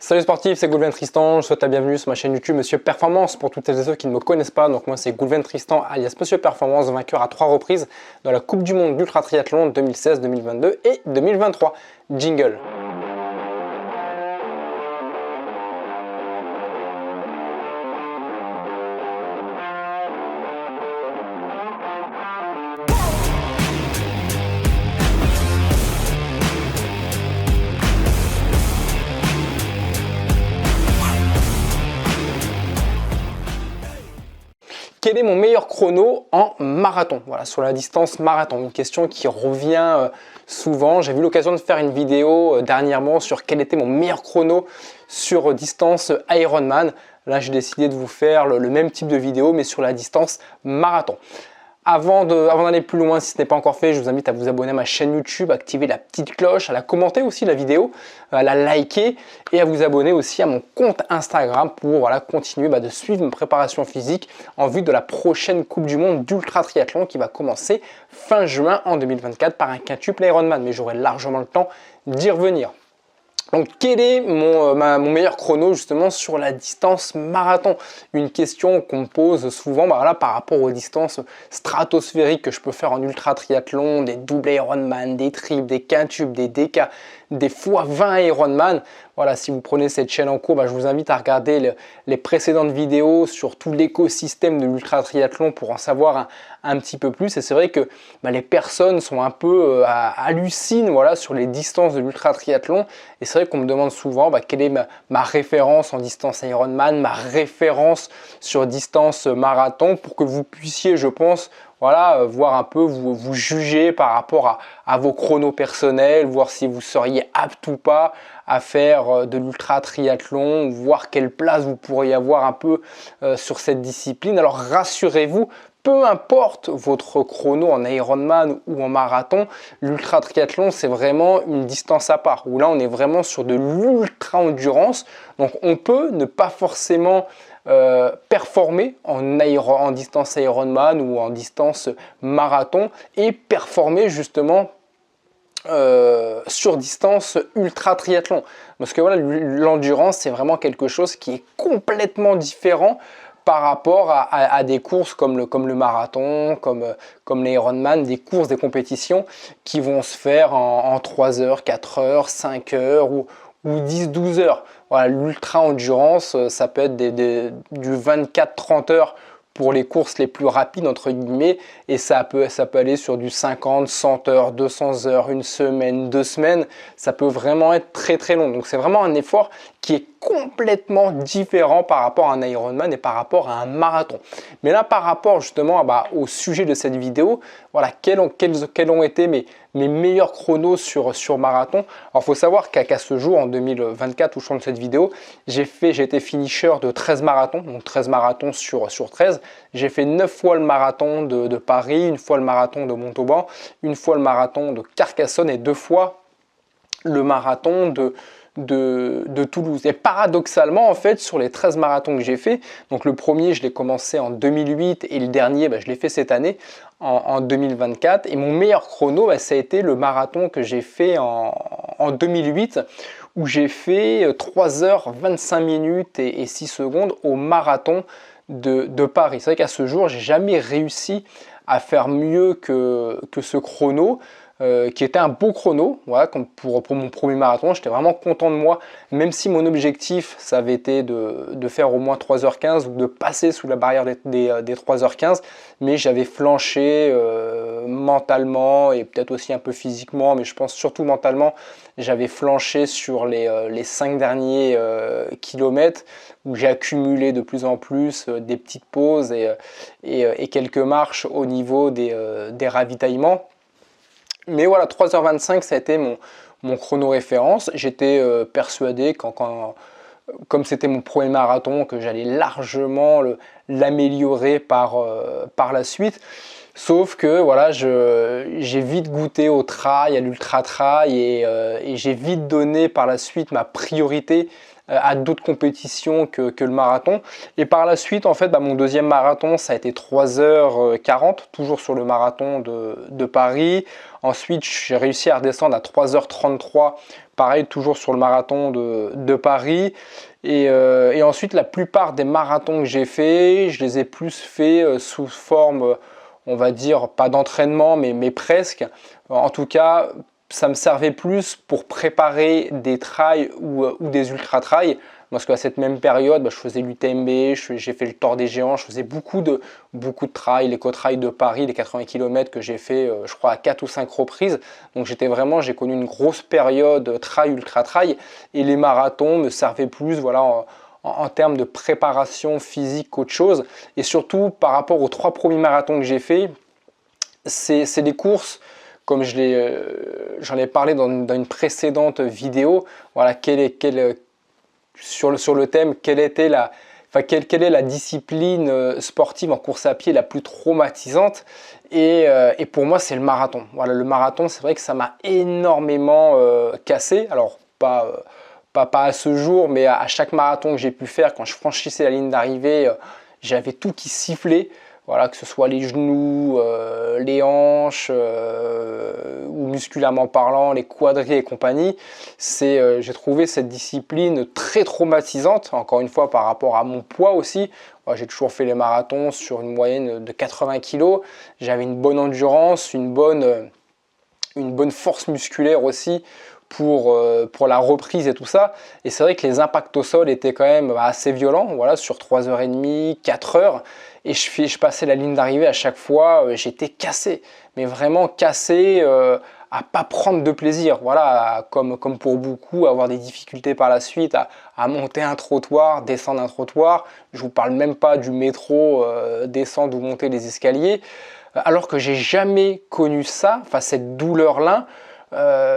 Salut sportif, c'est Goulven Tristan, je souhaite la bienvenue sur ma chaîne YouTube Monsieur Performance pour toutes celles et ceux qui ne me connaissent pas. Donc moi c'est Goulven Tristan alias Monsieur Performance, vainqueur à 3 reprises dans la Coupe du Monde d'Ultra Triathlon 2016, 2022 et 2023. Jingle. Quel est mon meilleur chrono en marathon? Voilà, sur la distance marathon, une question qui revient souvent. J'ai eu l'occasion de faire une vidéo dernièrement sur quel était mon meilleur chrono sur distance Ironman. Là, j'ai décidé de vous faire le même type de vidéo, mais sur la distance marathon. Avant d'aller plus loin, si ce n'est pas encore fait, je vous invite à vous abonner à ma chaîne YouTube, à activer la petite cloche, à la commenter aussi la vidéo, à la liker et à vous abonner aussi à mon compte Instagram pour continuer de suivre ma préparation physique en vue de la prochaine Coupe du Monde d'Ultra Triathlon qui va commencer fin juin en 2024 par un quintuple Ironman. Mais j'aurai largement le temps d'y revenir. Donc quel est mon meilleur chrono justement sur la distance marathon? Une question qu'on me pose souvent par rapport aux distances stratosphériques que je peux faire en ultra triathlon, des doubles Ironman, des triples, des quintuples, des DK, des fois 20 Ironman. Voilà, si vous prenez cette chaîne en cours, je vous invite à regarder les précédentes vidéos sur tout l'écosystème de l'ultra triathlon pour en savoir un petit peu plus. Et c'est vrai que les personnes sont un peu hallucinent sur les distances de l'ultra triathlon. Et c'est vrai qu'on me demande souvent quelle est ma référence en distance Ironman, ma référence sur distance marathon pour que vous puissiez, je pense, voir un peu, vous juger par rapport à vos chronos personnels, voir si vous seriez apte ou pas à faire de l'ultra triathlon, voir quelle place vous pourriez avoir un peu sur cette discipline. Alors rassurez-vous, peu importe votre chrono en Ironman ou en marathon, l'ultra triathlon c'est vraiment une distance à part, où là on est vraiment sur de l'ultra endurance, donc on peut ne pas forcément performer en distance Ironman ou en distance marathon et performer justement sur distance ultra triathlon, parce que l'endurance c'est vraiment quelque chose qui est complètement différent par rapport à des courses comme le marathon, comme l'Ironman, des courses, des compétitions qui vont se faire en 3 heures, 4 heures, 5 heures ou 10-12 heures. Voilà, l'ultra endurance, ça peut être du 24-30 heures pour les courses les plus rapides entre guillemets, et ça peut aller sur du 50, 100 heures, 200 heures, une semaine, 2 semaines, ça peut vraiment être très très long. Donc c'est vraiment un effort qui est complètement différent par rapport à un Ironman et par rapport à un marathon. Mais là, par rapport justement au sujet de cette vidéo, quels ont été mes meilleurs chronos sur marathon. Alors il faut savoir qu'à ce jour, en 2024, où je tourne cette vidéo, j'ai été finisher de 13 marathons, donc 13 marathons sur 13. J'ai fait 9 fois le marathon de Paris, une fois le marathon de Montauban, une fois le marathon de Carcassonne et 2 fois le marathon de Toulouse. Et paradoxalement, en fait, sur les 13 marathons que j'ai fait, donc le premier, je l'ai commencé en 2008 et le dernier, je l'ai fait cette année, en 2024. Et mon meilleur chrono, ça a été le marathon que j'ai fait en 2008, où j'ai fait 3 heures 25 minutes et 6 secondes au marathon de Paris. C'est vrai qu'à ce jour, j'ai jamais réussi à faire mieux que ce chrono. Qui était un beau chrono, comme pour mon premier marathon. J'étais vraiment content de moi, même si mon objectif ça avait été de faire au moins 3h15 ou de passer sous la barrière des 3h15, mais j'avais flanché mentalement et peut-être aussi un peu physiquement, mais je pense surtout mentalement. J'avais flanché sur les 5 derniers kilomètres, où j'ai accumulé de plus en plus des petites pauses et quelques marches au niveau des ravitaillements. Mais 3h25, ça a été mon chrono référence. J'étais persuadé, comme c'était mon premier marathon, que j'allais largement l'améliorer par la suite. Sauf que voilà, j'ai vite goûté au trail, à l'ultra trail et j'ai vite donné par la suite ma priorité à d'autres compétitions que le marathon. Et par la suite, en fait, mon deuxième marathon, ça a été 3h40, toujours sur le marathon de Paris. Ensuite, j'ai réussi à redescendre à 3h33, pareil, toujours sur le marathon de Paris. Et ensuite, la plupart des marathons que j'ai fait, je les ai plus fait sous forme, on va dire, pas d'entraînement, mais presque. En tout cas, ça me servait plus pour préparer des trails ou des ultra-trails. Parce qu'à cette même période, je faisais l'UTMB, j'ai fait le Tour des Géants, je faisais beaucoup de trails, l'éco-trail de Paris, les 80 km que j'ai fait, je crois, à 4 ou 5 reprises. Donc j'ai connu une grosse période trail, ultra-trail. Et les marathons me servaient plus, voilà, en termes de préparation physique qu'autre chose. Et surtout, par rapport aux 3 premiers marathons que j'ai fait, c'est des courses, comme j'en ai parlé dans une précédente vidéo, voilà, sur le thème, quelle est la discipline sportive en course à pied la plus traumatisante. Et pour moi, c'est le marathon. Voilà, le marathon, c'est vrai que ça m'a énormément cassé. Alors, pas à ce jour, mais à chaque marathon que j'ai pu faire, quand je franchissais la ligne d'arrivée, j'avais tout qui sifflait. Voilà, que ce soit les genoux, les hanches, ou musculairement parlant, les quadris et compagnie. J'ai trouvé cette discipline très traumatisante, encore une fois par rapport à mon poids aussi. J'ai toujours fait les marathons sur une moyenne de 80 kg. J'avais une bonne endurance, une bonne force musculaire aussi pour la reprise et tout ça. Et c'est vrai que les impacts au sol étaient quand même assez violents, voilà, sur 3h30, 4h. Et je passais la ligne d'arrivée à chaque fois, j'étais cassé, mais vraiment cassé, à pas prendre de plaisir. Voilà, comme pour beaucoup, avoir des difficultés par la suite à monter un trottoir, descendre un trottoir. Je vous parle même pas du métro, descendre ou monter les escaliers. Alors que j'ai jamais connu ça, enfin cette douleur-là,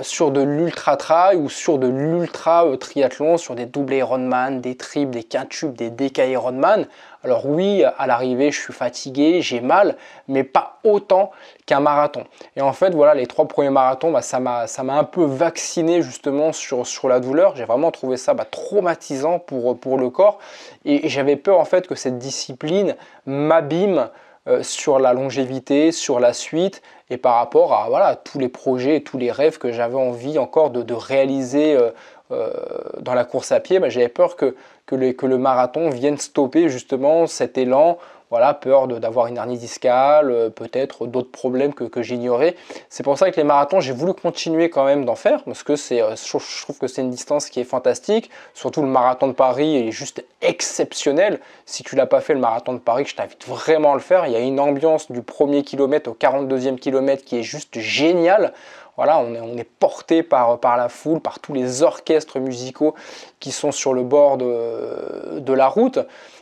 sur de l'ultra trail ou sur de l'ultra triathlon, sur des doubles Ironman, des triples, des quintuples, des déca Ironman. Alors oui, à l'arrivée, je suis fatigué, j'ai mal, mais pas autant qu'un marathon. Et en fait, voilà, les 3 premiers marathons, ça m'a un peu vacciné justement sur la douleur. J'ai vraiment trouvé ça traumatisant pour le corps. Et j'avais peur en fait que cette discipline m'abîme sur la longévité, sur la suite et par rapport à voilà, tous les projets et tous les rêves que j'avais envie encore de réaliser dans la course à pied. J'avais peur que le marathon vienne stopper justement cet élan. Voilà, peur d'avoir une hernie discale, peut-être d'autres problèmes que j'ignorais. C'est pour ça que les marathons, j'ai voulu continuer quand même d'en faire parce que je trouve que c'est une distance qui est fantastique. Surtout le marathon de Paris est juste exceptionnel. Si tu l'as pas fait le marathon de Paris, je t'invite vraiment à le faire. Il y a une ambiance du premier kilomètre au 42e kilomètre qui est juste géniale. Voilà, on est porté par la foule, par tous les orchestres musicaux qui sont sur le bord de la route.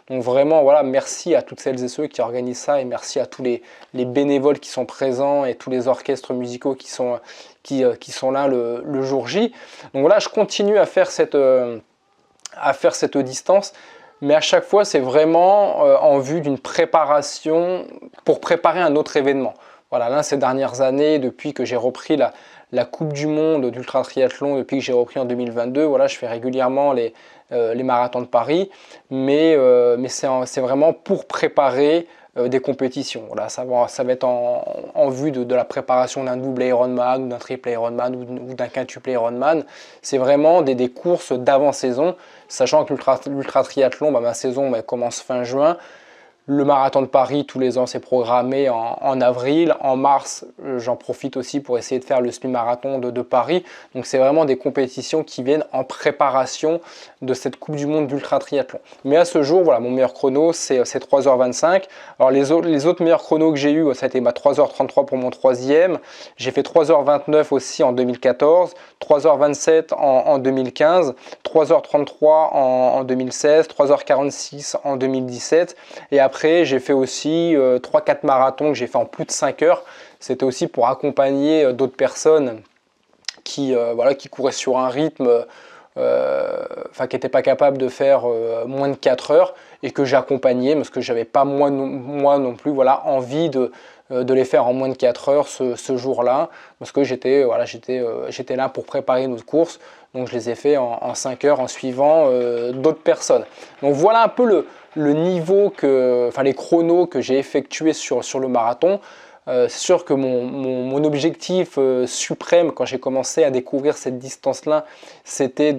Donc vraiment, voilà, merci à toutes celles et ceux qui organisent ça et merci à tous les bénévoles qui sont présents et tous les orchestres musicaux qui sont là le jour J. Donc voilà, je continue à faire cette distance, mais à chaque fois, c'est vraiment en vue d'une préparation pour préparer un autre événement. Voilà, là, ces dernières années, depuis que j'ai repris la Coupe du Monde d'ultra triathlon, depuis que j'ai repris en 2022, voilà, je fais régulièrement les marathons de Paris, mais c'est vraiment pour préparer des compétitions. Voilà, ça va être en vue de la préparation d'un double Ironman, d'un triple Ironman ou d'un quintuple Ironman. C'est vraiment des courses d'avant-saison, sachant que l'ultra triathlon, ma saison commence fin juin. Le marathon de Paris, tous les ans, c'est programmé en avril. En mars, j'en profite aussi pour essayer de faire le semi-marathon de Paris. Donc, c'est vraiment des compétitions qui viennent en préparation de cette Coupe du Monde d'ultra triathlon. Mais à ce jour, voilà, mon meilleur chrono, c'est 3h25. Alors, les autres meilleurs chronos que j'ai eu, ça a été 3h33 pour mon troisième. J'ai fait 3h29 aussi en 2014, 3h27 en 2015, 3h33 en 2016, 3h46 en 2017. Et après, j'ai fait aussi 3-4 marathons que j'ai fait en plus de 5 heures. C'était aussi pour accompagner d'autres personnes qui couraient sur un rythme, qui n'étaient pas capables de faire moins de 4 heures et que j'ai accompagné parce que j'avais pas moi non plus envie de les faire en moins de 4 heures ce jour-là, parce que j'étais là pour préparer notre course, donc je les ai fait en 5 heures en suivant d'autres personnes. Donc voilà un peu le niveau, les chronos que j'ai effectués sur le marathon. C'est sûr que mon objectif suprême quand j'ai commencé à découvrir cette distance-là, c'était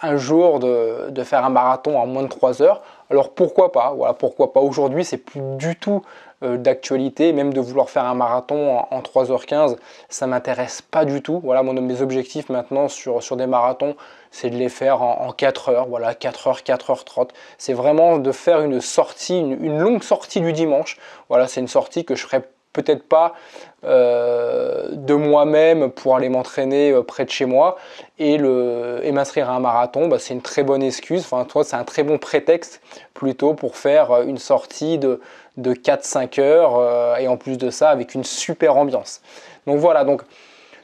un jour de faire un marathon en moins de 3 heures. Alors pourquoi pas, voilà, pourquoi pas. Aujourd'hui, c'est plus du tout d'actualité, même de vouloir faire un marathon en 3h15, ça m'intéresse pas du tout. Voilà, mes objectifs maintenant sur des marathons, c'est de les faire en 4 heures, voilà, 4 heures, 4h30. C'est vraiment de faire une sortie, une longue sortie du dimanche. Voilà, c'est une sortie que je ferai peut-être pas de moi-même pour aller m'entraîner près de chez moi et m'inscrire à un marathon, c'est une très bonne excuse, c'est un très bon prétexte plutôt pour faire une sortie de 4-5 heures et en plus de ça avec une super ambiance. Donc voilà, donc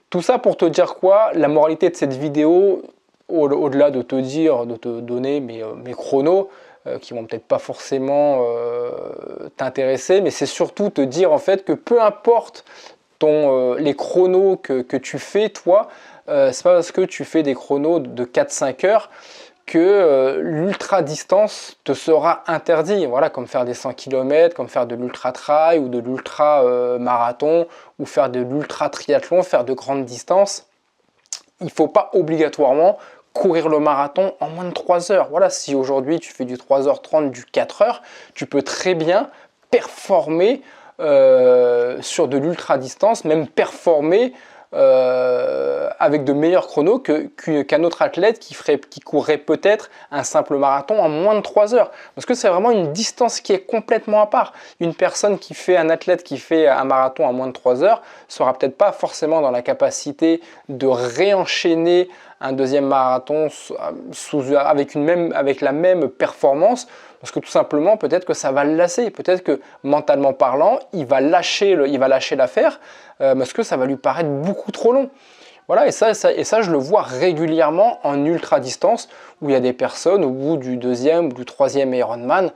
tout ça pour te dire quoi, la moralité de cette vidéo, au-delà de te dire, de te donner mes chronos, qui vont peut-être pas forcément t'intéresser, mais c'est surtout te dire en fait que peu importe les chronos que tu fais toi, c'est pas parce que tu fais des chronos de 4-5 heures que l'ultra distance te sera interdit, voilà, comme faire des 100 km, comme faire de l'ultra trail ou de l'ultra marathon ou faire de l'ultra triathlon, faire de grandes distances. Il ne faut pas obligatoirement courir le marathon en moins de 3 heures. Voilà, si aujourd'hui tu fais du 3h30, du 4 heures, tu peux très bien performer sur de l'ultra distance, même performer avec de meilleurs chronos qu'un autre athlète qui courrait peut-être un simple marathon en moins de 3 heures. Parce que c'est vraiment une distance qui est complètement à part. Une personne un athlète qui fait un marathon en moins de 3 heures, sera peut-être pas forcément dans la capacité de réenchaîner un deuxième marathon avec la même performance, parce que tout simplement, peut-être que ça va le lasser, peut-être que mentalement parlant, il va lâcher l'affaire, parce que ça va lui paraître beaucoup trop long. Voilà, et ça, je le vois régulièrement en ultra distance, où il y a des personnes au bout du deuxième ou du troisième Ironman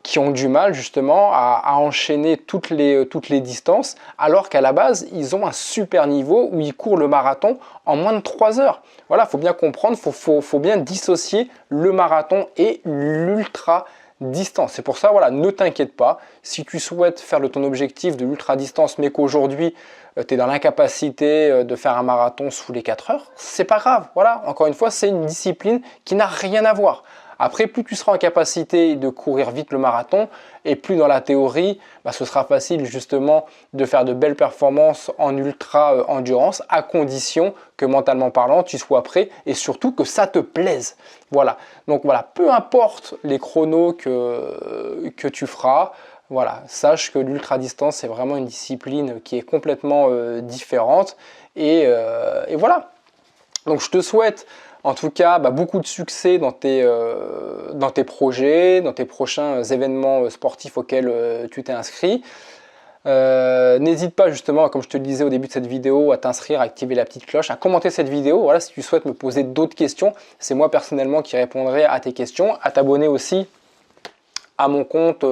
qui ont du mal justement à enchaîner toutes les distances, alors qu'à la base, ils ont un super niveau où ils courent le marathon en moins de 3 heures. Voilà, il faut bien comprendre, faut bien dissocier le marathon et l'ultra distance. C'est pour ça, voilà, ne t'inquiète pas. Si tu souhaites faire ton objectif de l'ultra distance, mais qu'aujourd'hui, tu es dans l'incapacité de faire un marathon sous les 4 heures, c'est pas grave. Voilà, encore une fois, c'est une discipline qui n'a rien à voir. Après, plus tu seras en capacité de courir vite le marathon, et plus dans la théorie, ce sera facile justement de faire de belles performances en ultra endurance, à condition que mentalement parlant, tu sois prêt et surtout que ça te plaise. Voilà, donc voilà, peu importe les chronos que tu feras, voilà, sache que l'ultra distance, c'est vraiment une discipline qui est complètement différente. Et voilà, donc je te souhaite en tout cas beaucoup de succès dans tes projets, dans tes prochains événements sportifs auxquels tu t'es inscrit. N'hésite pas justement, comme je te le disais au début de cette vidéo, à t'inscrire, à activer la petite cloche, à commenter cette vidéo. Voilà, si tu souhaites me poser d'autres questions, c'est moi personnellement qui répondrai à tes questions. À t'abonner aussi à mon compte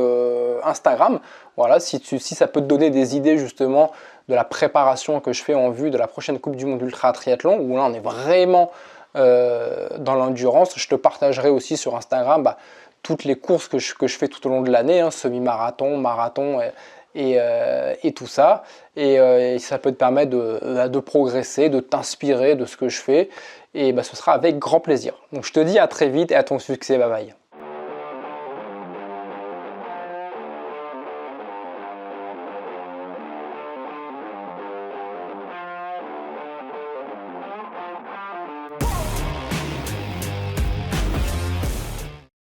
Instagram. Voilà, si ça peut te donner des idées justement de la préparation que je fais en vue de la prochaine Coupe du Monde Ultra Triathlon, où là on est vraiment dans l'endurance. Je te partagerai aussi sur Instagram toutes les courses que je fais tout au long de l'année, semi-marathon, marathon et tout ça. Et ça peut te permettre de progresser, de t'inspirer de ce que je fais. Et ce sera avec grand plaisir. Donc je te dis à très vite et à ton succès. Bye bye.